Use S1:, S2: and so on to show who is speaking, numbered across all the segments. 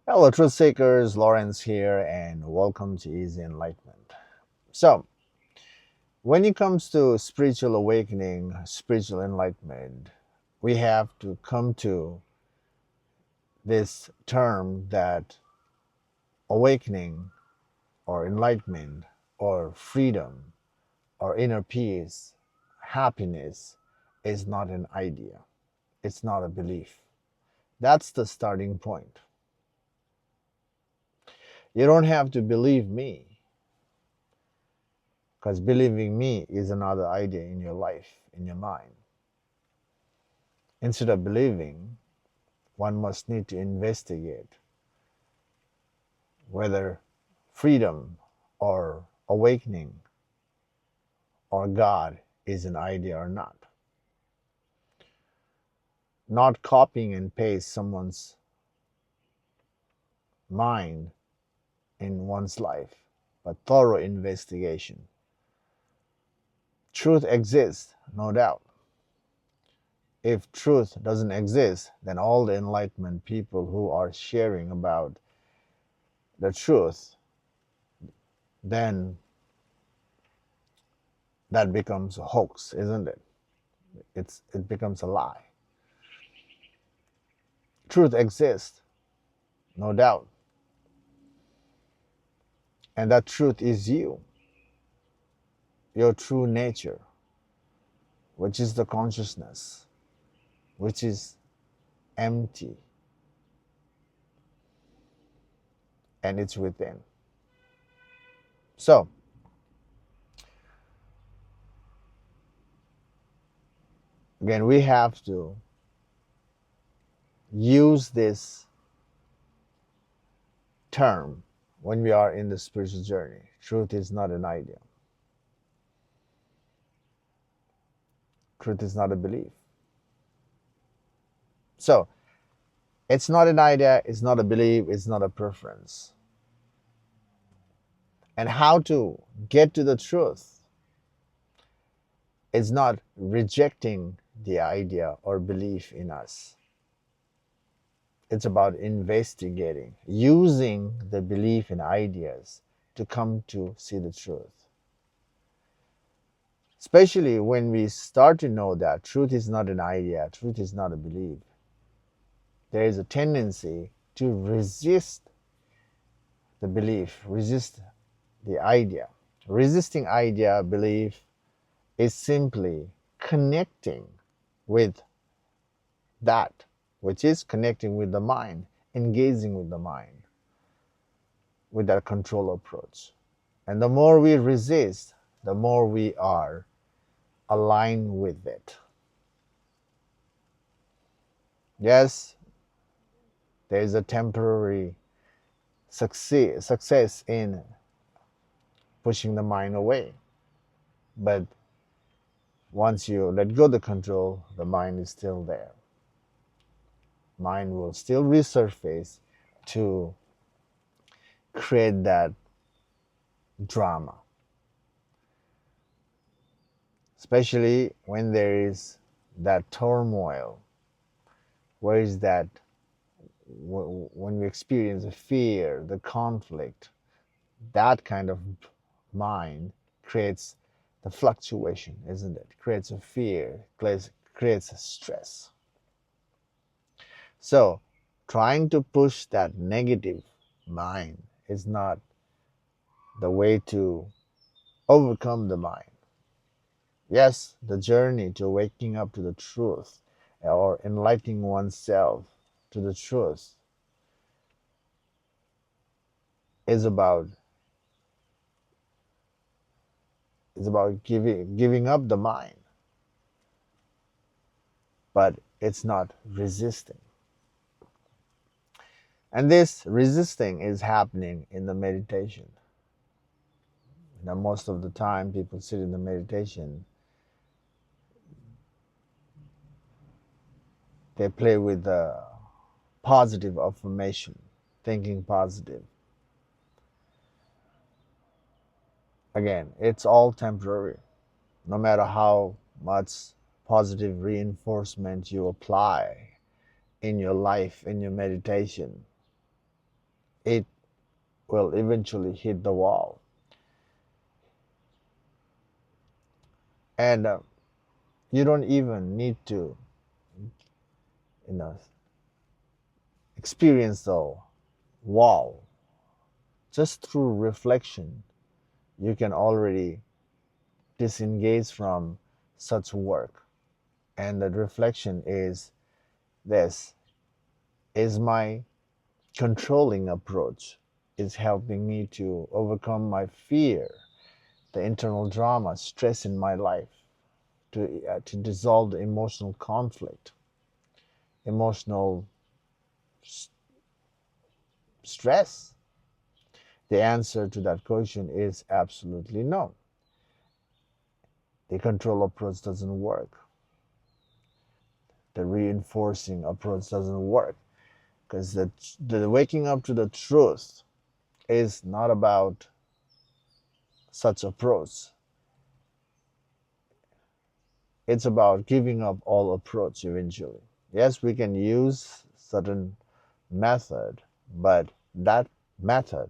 S1: Hello, truth seekers. Lawrence here, and welcome to Easy Enlightenment. So, when it comes to spiritual awakening, spiritual enlightenment, we have to come to this term that awakening or enlightenment or freedom or inner peace, happiness is not an idea, it's not a belief. That's the starting point. You don't have to believe me, because believing me is another idea in your life, in your mind. Instead of believing, one must need to investigate whether freedom or awakening or God is an idea or not. Not copying and paste someone's mind in one's life, but thorough investigation. Truth exists, no doubt. If truth doesn't exist, then all the enlightenment people who are sharing about the truth, then that becomes a hoax, isn't it? It becomes a lie. Truth exists, no doubt. And that truth is you, your true nature, which is the consciousness, which is empty, and it's within. So, again, we have to use this term when we are in the spiritual journey. Truth is not an idea. Truth is not a belief. So, it's not an idea, it's not a belief, it's not a preference. And how to get to the truth is not rejecting the idea or belief in us. It's about investigating, using the belief and ideas to come to see the truth. Especially when we start to know that truth is not an idea, truth is not a belief, there is a tendency to resist the belief, resist the idea. Resisting idea, belief is simply connecting with that, which is connecting with the mind, engaging with the mind, with that control approach. And the more we resist, the more we are aligned with it. Yes, there is a temporary success in pushing the mind away. But once you let go of the control, the mind is still there. Mind will still resurface to create that drama. Especially when there is that turmoil. Where is that? When we experience the fear, the conflict, that kind of mind creates the fluctuation, isn't it? Creates a fear, creates a stress. So, trying to push that negative mind is not the way to overcome the mind. Yes, the journey to waking up to the truth or enlightening oneself to the truth is about giving up the mind, but it's not resisting. And this resisting is happening in the meditation. Now, most of the time, people sit in the meditation, they play with the positive affirmation, thinking positive. Again, it's all temporary. No matter how much positive reinforcement you apply in your life, in your meditation, it will eventually hit the wall. And you don't even need to, you know, experience the wall. Just through reflection, you can already disengage from such work. And that reflection is this: is my controlling approach is helping me to overcome my fear, the internal drama, stress in my life, to dissolve the emotional conflict, emotional stress? The answer to that question is absolutely no. The control approach doesn't work. The reinforcing approach doesn't work, because the waking up to the truth is not about such approach. It's about giving up all approach eventually. Yes, we can use certain method, but that method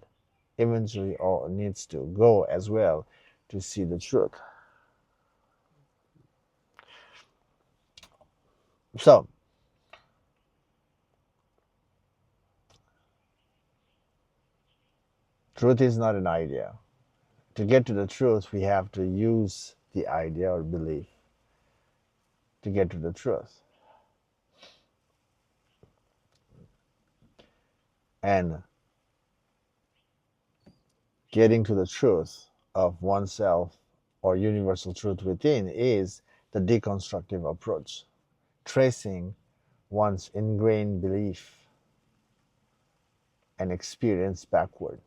S1: eventually all needs to go as well to see the truth. So, truth is not an idea. To get to the truth, we have to use the idea or belief to get to the truth. And getting to the truth of oneself or universal truth within is the deconstructive approach, tracing one's ingrained belief and experience backward.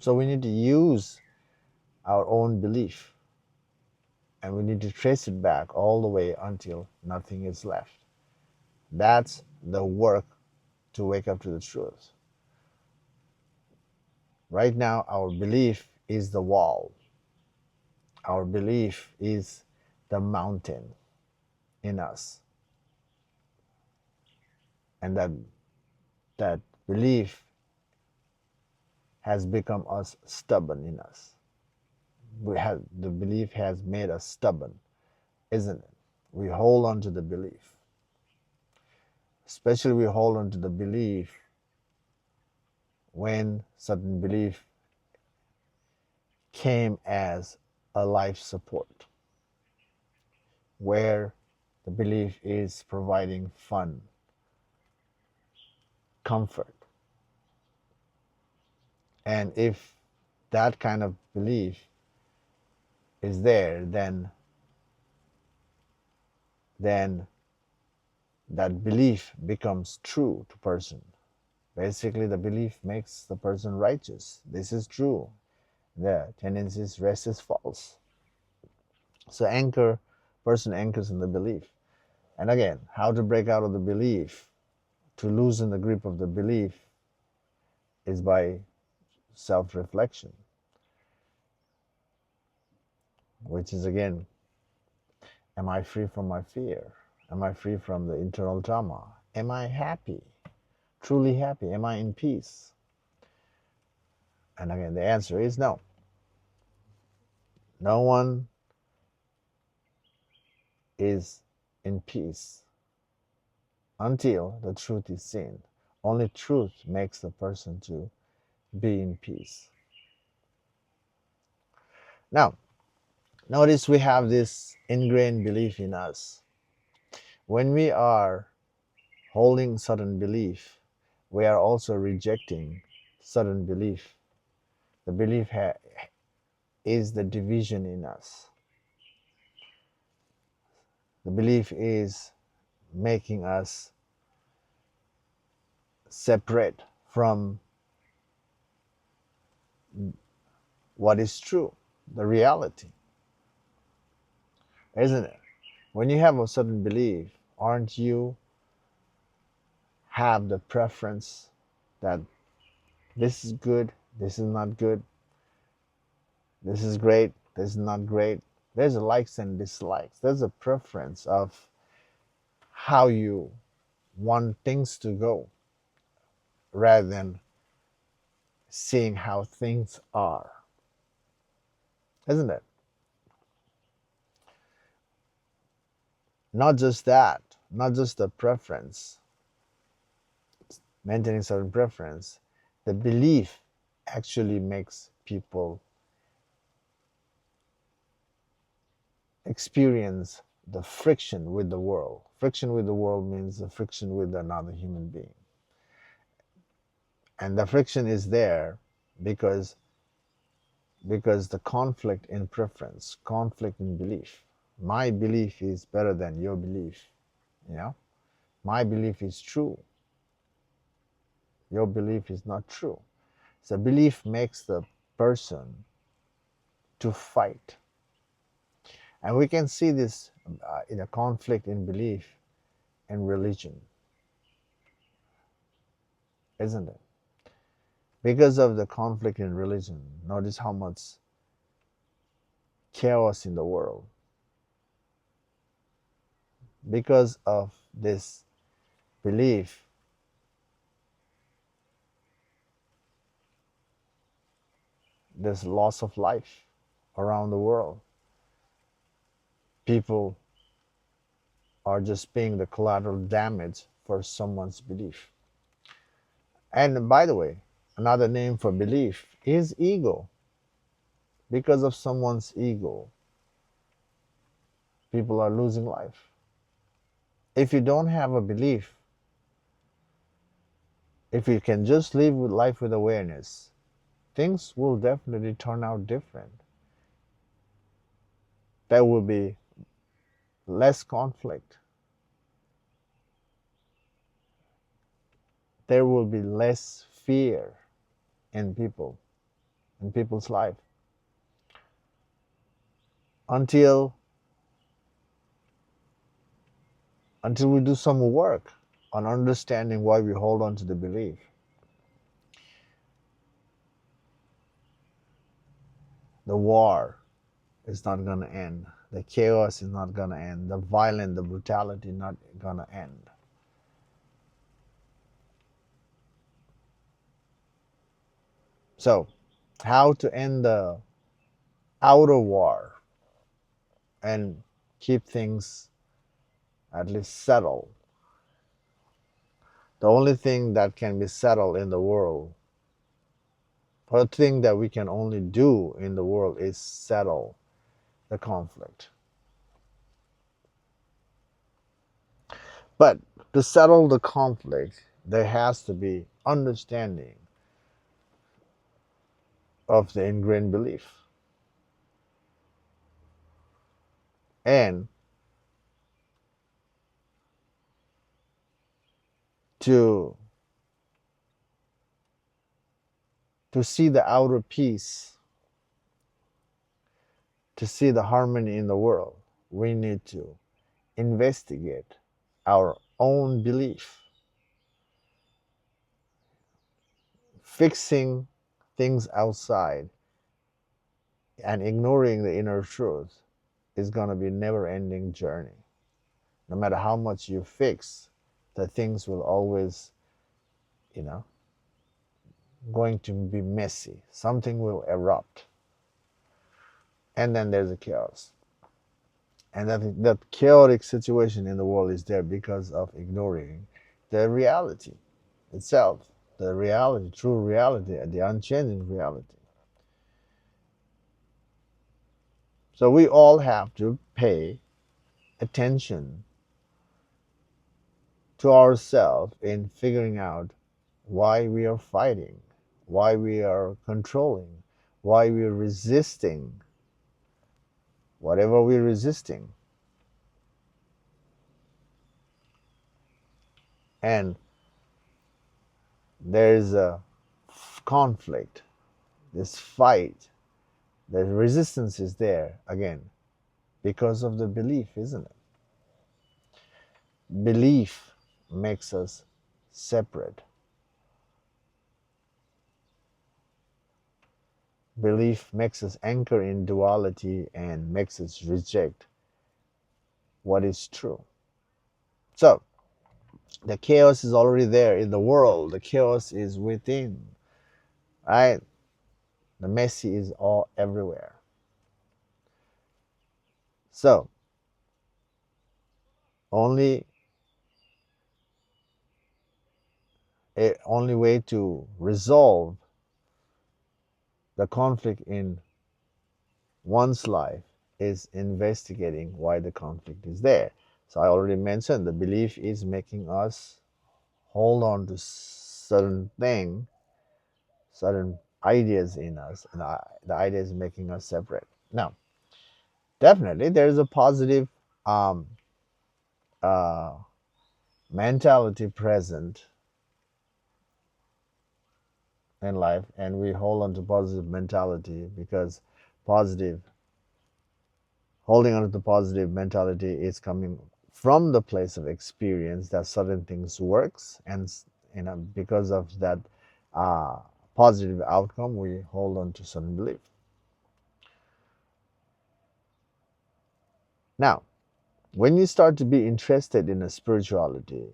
S1: So we need to use our own belief, and we need to trace it back all the way until nothing is left. That's the work to wake up to the truth. Right now, our belief is the wall. Our belief is the mountain in us. And that belief has become us stubborn in us. The belief has made us stubborn, isn't it? We hold on to the belief. Especially we hold on to the belief when certain belief came as a life support, where the belief is providing fun, comfort. And if that kind of belief is there, then that belief becomes true to person. Basically, the belief makes the person righteous. This is true. The tendency is rest is false. So person anchors in the belief. And again, how to break out of the belief, to loosen the grip of the belief, is by self-reflection, which is again, am I free from my fear? Am I free from the internal drama? Am I happy? Truly happy? Am I in peace? And again, the answer is no. No one is in peace until the truth is seen. Only truth makes the person to be in peace. Now, notice we have this ingrained belief in us. When we are holding certain belief, we are also rejecting certain belief. The belief is the division in us. The belief is making us separate from what is true, the reality, isn't it? When you have a certain belief, aren't you have the preference that this is good, this is not good, this is great, this is not great? There's a likes and dislikes. There's a preference of how you want things to go, rather than seeing how things are. Isn't it? Not just that, not just the preference, maintaining certain preference, the belief actually makes people experience the friction with the world. Friction with the world means the friction with another human being. And the friction is there because the conflict in preference, conflict in belief. My belief is better than your belief. You know, my belief is true. Your belief is not true. So belief makes the person to fight. And we can see this in a conflict in belief and religion, isn't it? Because of the conflict in religion, notice how much chaos in the world. Because of this belief, there's loss of life around the world. People are just paying the collateral damage for someone's belief. And by the way, another name for belief is ego. Because of someone's ego, people are losing life. If you don't have a belief, if you can just live with life with awareness, things will definitely turn out different. There will be less conflict. There will be less fear in people's life. Until we do some work on understanding why we hold on to the belief. The war is not going to end. The chaos is not going to end. The violence, the brutality not going to end. So, how to end the outer war and keep things at least settled? The only thing that can be settled in the world, or the thing that we can only do in the world, is settle the conflict. But to settle the conflict, there has to be understanding of the ingrained belief. And to see the outer peace, to see the harmony in the world, we need to investigate our own belief. Fixing things outside and ignoring the inner truth is going to be a never-ending journey. No matter how much you fix, the things will always, going to be messy. Something will erupt. And then there's a chaos. And that chaotic situation in the world is there because of ignoring the reality itself, the reality, true reality, the unchanging reality. So we all have to pay attention to ourselves in figuring out why we are fighting, why we are controlling, why we are resisting whatever we're resisting. And there's a conflict, this fight, the resistance is there again because of the belief, isn't it? Belief makes us separate. Belief makes us anchor in duality and makes us reject what is true. So, The chaos is already there in the world. The chaos is within, right? The messy is all everywhere. So, only only way to resolve the conflict in one's life is investigating why the conflict is there. So I already mentioned the belief is making us hold on to certain thing, certain ideas in us, and the idea is making us separate. Now, definitely there is a positive um, uh, mentality present in life, and we hold on to positive mentality because positive holding on to the positive mentality is coming from the place of experience that certain things works, and because of that uh, positive outcome we hold on to certain belief. Now, when you start to be interested in a spirituality,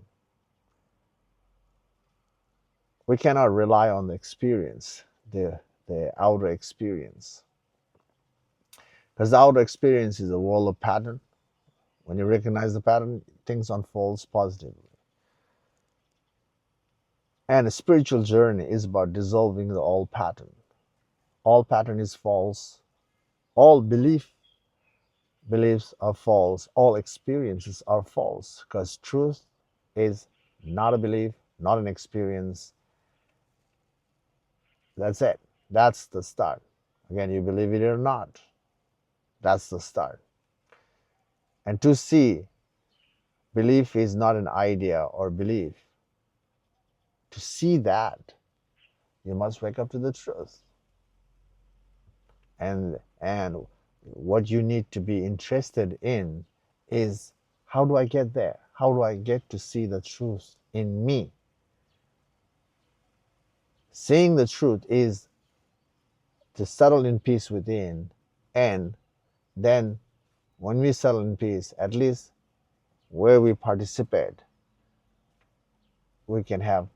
S1: we cannot rely on the experience, the outer experience, because the outer experience is a world of pattern. When you recognize the pattern, things unfolds positively. And a spiritual journey is about dissolving the old pattern. All pattern is false. All beliefs are false. All experiences are false, because truth is not a belief, not an experience. That's it. That's the start. Again, you believe it or not, that's the start. And to see belief is not an idea or belief, to see that, you must wake up to the truth. And what you need to be interested in is, how do I get there? How do I get to see the truth in me? Seeing the truth is to settle in peace within, and then when we settle in peace, at least where we participate, we can have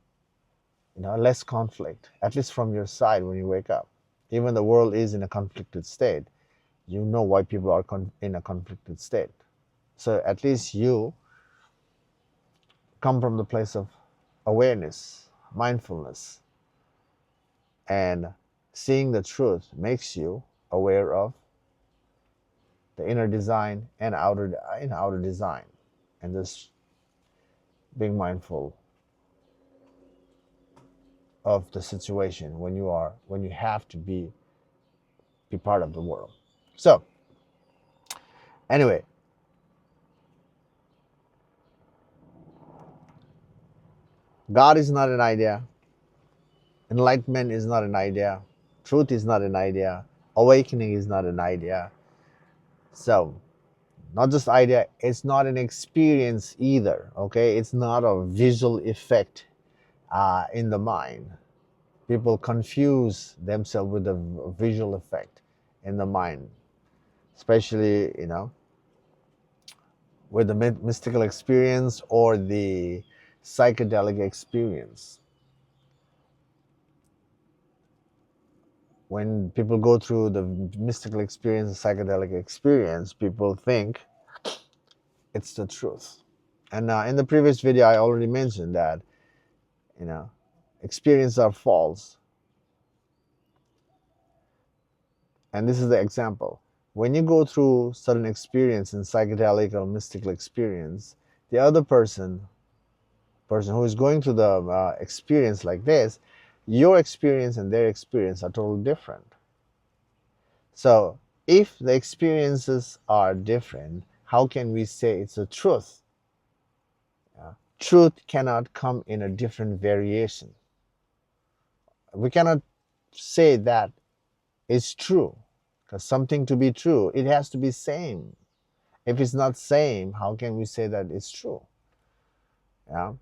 S1: less conflict, at least from your side when you wake up. Even the world is in a conflicted state, you know why people are in a conflicted state. So at least you come from the place of awareness, mindfulness, and seeing the truth makes you aware of the inner design and outer design, and just being mindful of the situation when you have to be part of the world. So anyway, God is not an idea, enlightenment is not an idea, truth is not an idea, awakening is not an idea. So not just idea, it's not an experience either. Okay, it's not a visual effect in the mind. People confuse themselves with the visual effect in the mind, especially with the mystical experience or the psychedelic experience. When people go through the mystical experience, the psychedelic experience, people think it's the truth. And in the previous video, I already mentioned that you know experiences are false. And this is the example. When you go through certain experience in psychedelic or mystical experience, the other person who is going through the experience like this, your experience and their experience are totally different. So if the experiences are different, how can we say it's a truth? Truth cannot come in a different variation. We cannot say that it's true, because something to be true, it has to be same. If it's not same, how can we say that it's true? Yeah.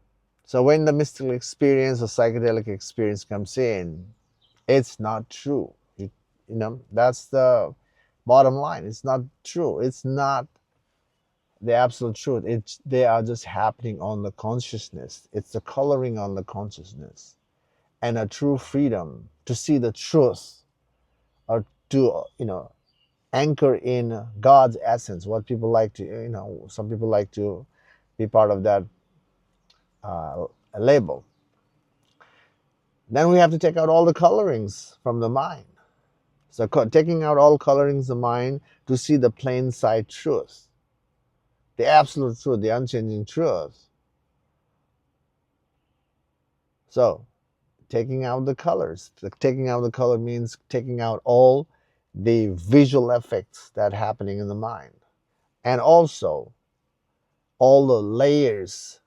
S1: So when the mystical experience or psychedelic experience comes in, it's not true. That's the bottom line. It's not true. It's not the absolute truth. They are just happening on the consciousness. It's the coloring on the consciousness. And a true freedom to see the truth, or to, anchor in God's essence. What people like to, some people like to be part of that label. Then we have to take out all the colorings from the mind. So taking out all colorings of the mind to see the plain sight truth, the absolute truth, the unchanging truth. So taking out the colors. Taking out the color means taking out all the visual effects that are happening in the mind. And also all the layers,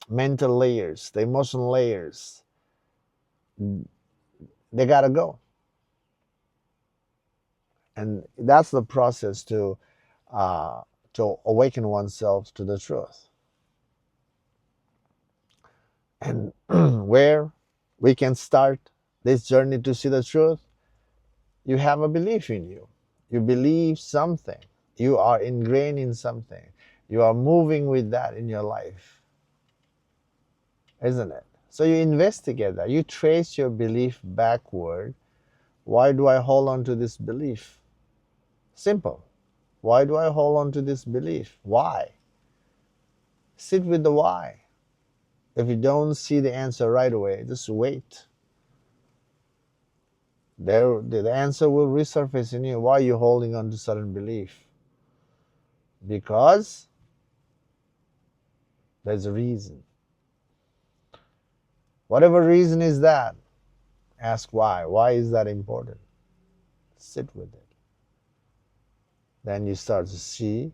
S1: mental layers, the emotional layers, they gotta go. And that's the process to awaken oneself to the truth. And where we can start this journey to see the truth, you have a belief in you. You believe something. You are ingrained in something. You are moving with that in your life, isn't it? So you investigate that. You trace your belief backward. Why do I hold on to this belief? Simple. Why do I hold on to this belief? Why? Sit with the why. If you don't see the answer right away, just wait. The answer will resurface in you. Why are you holding on to certain belief? Because there's a reason. Whatever reason is that, ask why. Why is that important? Sit with it. Then you start to see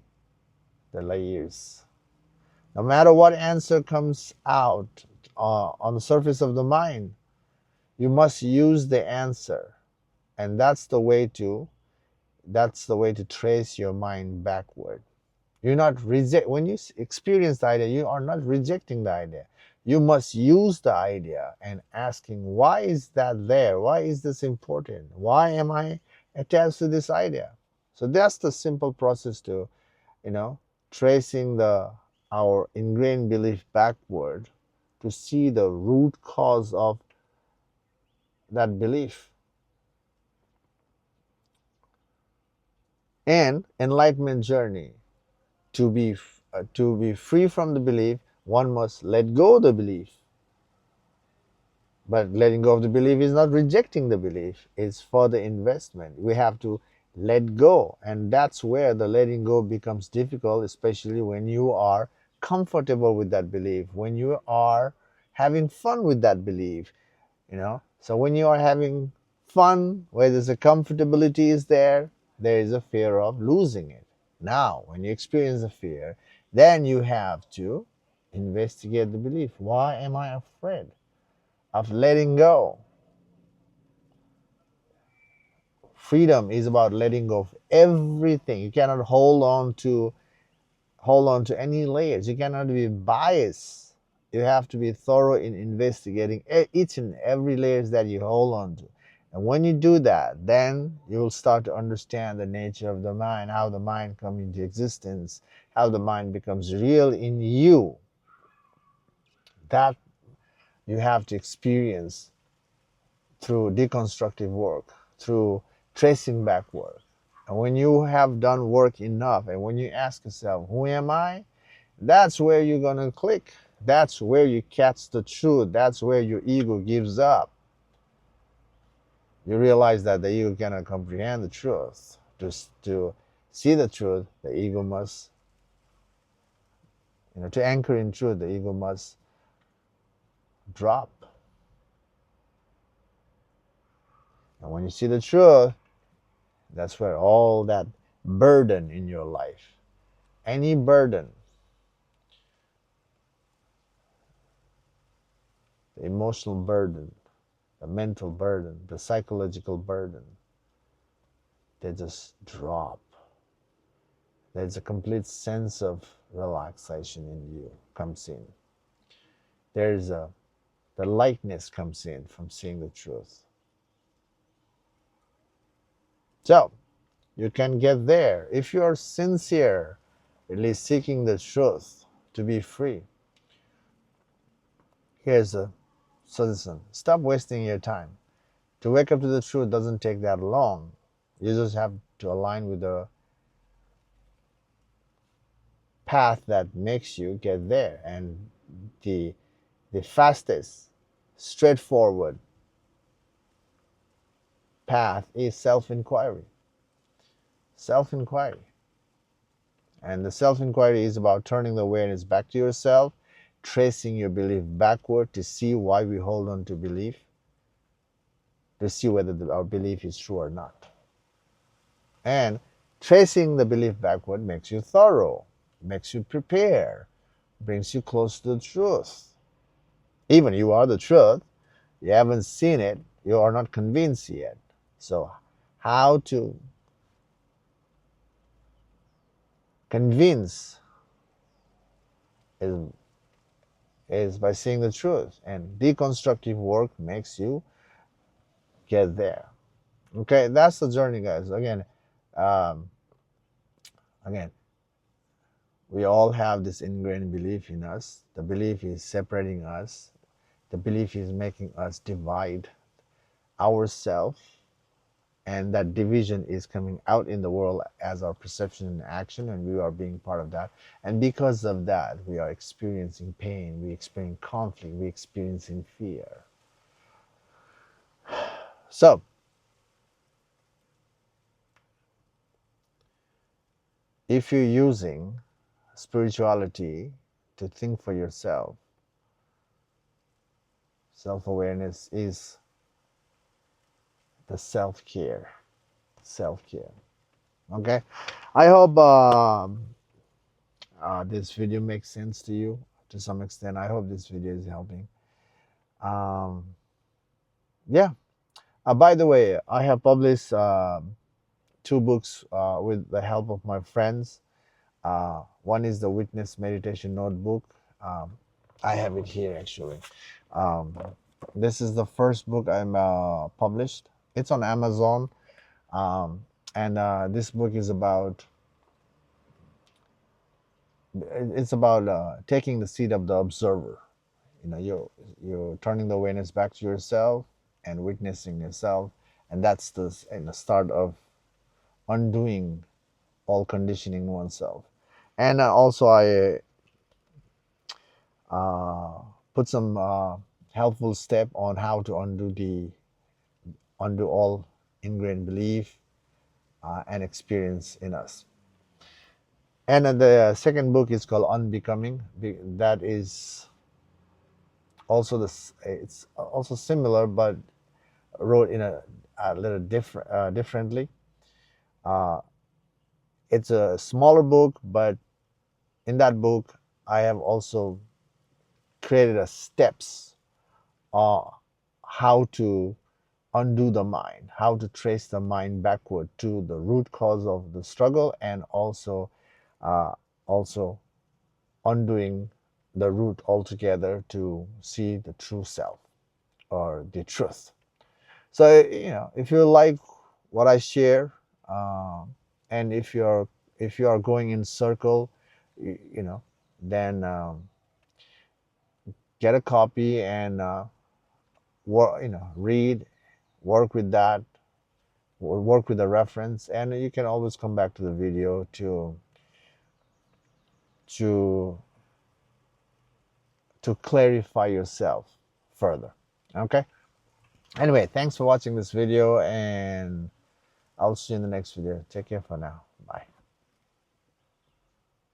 S1: the layers. No matter what answer comes out on the surface of the mind, you must use the answer. And that's the way to trace your mind backward. You're not when you experience the idea, you are not rejecting the idea. You must use the idea and asking, why is that there? Why is this important? Why am I attached to this idea? So that's the simple process to, tracing our ingrained belief backward to see the root cause of that belief. And enlightenment journey, to be free from the belief, one must let go of the belief. But letting go of the belief is not rejecting the belief, it's further investment. We have to let go, and that's where the letting go becomes difficult, especially when you are comfortable with that belief, when you are having fun with that belief. So when you are having fun, where there's a comfortability is there is a fear of losing it. Now when you experience a fear, then you have to investigate the belief. Why am I afraid of letting go? Freedom is about letting go of everything. You cannot hold on to any layers. You cannot be biased. You have to be thorough in investigating each and every layers that you hold on to. And when you do that, then you will start to understand the nature of the mind, how the mind comes into existence, how the mind becomes real in you. That you have to experience through deconstructive work, through tracing back work. And when you have done work enough, and when you ask yourself, who am I? That's where you're going to click. That's where you catch the truth. That's where your ego gives up. You realize that the ego cannot comprehend the truth. To see the truth, the ego must, to anchor in truth, the ego must drop. And when you see the truth, that's where all that burden in your life, any burden, the emotional burden, the mental burden, the psychological burden, they just drop. There's a complete sense of relaxation in you comes in. The lightness comes in from seeing the truth. So you can get there if you are sincere at least seeking the truth to be free. Here's a suggestion. Stop wasting your time. To wake up to the truth doesn't take that long. You just have to align with the path that makes you get there. And the fastest, straightforward path is self-inquiry. Self-inquiry. And the self-inquiry is about turning the awareness back to yourself, tracing your belief backward to see why we hold on to belief, to see whether our belief is true or not. And tracing the belief backward makes you thorough, makes you prepare, brings you close to the truth. Even you are the truth, you haven't seen it, you are not convinced yet. So how to convince is by seeing the truth, and deconstructive work makes you get there. Okay, that's the journey, guys. Um, again, we all have this ingrained belief in us. The belief is separating us. The belief is making us divide ourselves, and that division is coming out in the world as our perception and action, and we are being part of that. And because of that, we are experiencing pain, we experience conflict, we experiencing fear. So if you're using spirituality to think for yourself, self-awareness is the self-care. Self-care. Okay, I hope this video makes sense to you to some extent. I hope this video is helping. Yeah. By the way, I have published 2 books with the help of my friends. One is the Witness Meditation Notebook. I have it here actually. This is the first book I'm published. It's on Amazon, and this book is about taking the seat of the observer. You know, you're turning the awareness back to yourself and witnessing yourself, and that's the start of undoing all conditioning oneself. And also I put some helpful step on how to undo all ingrained belief and experience in us. And the second book is called Unbecoming. That is also it's also similar, but wrote in a little differently. It's a smaller book, but in that book I have also created a steps how to undo the mind, how to trace the mind backward to the root cause of the struggle, and also undoing the root altogether to see the true self or the truth. So if you like what I share, and if you are going in circle, then get a copy and read, work with that, work with the reference, and you can always come back to the video to clarify yourself further. Okay, anyway, thanks for watching this video, and I'll see you in the next video. Take care for now. Bye.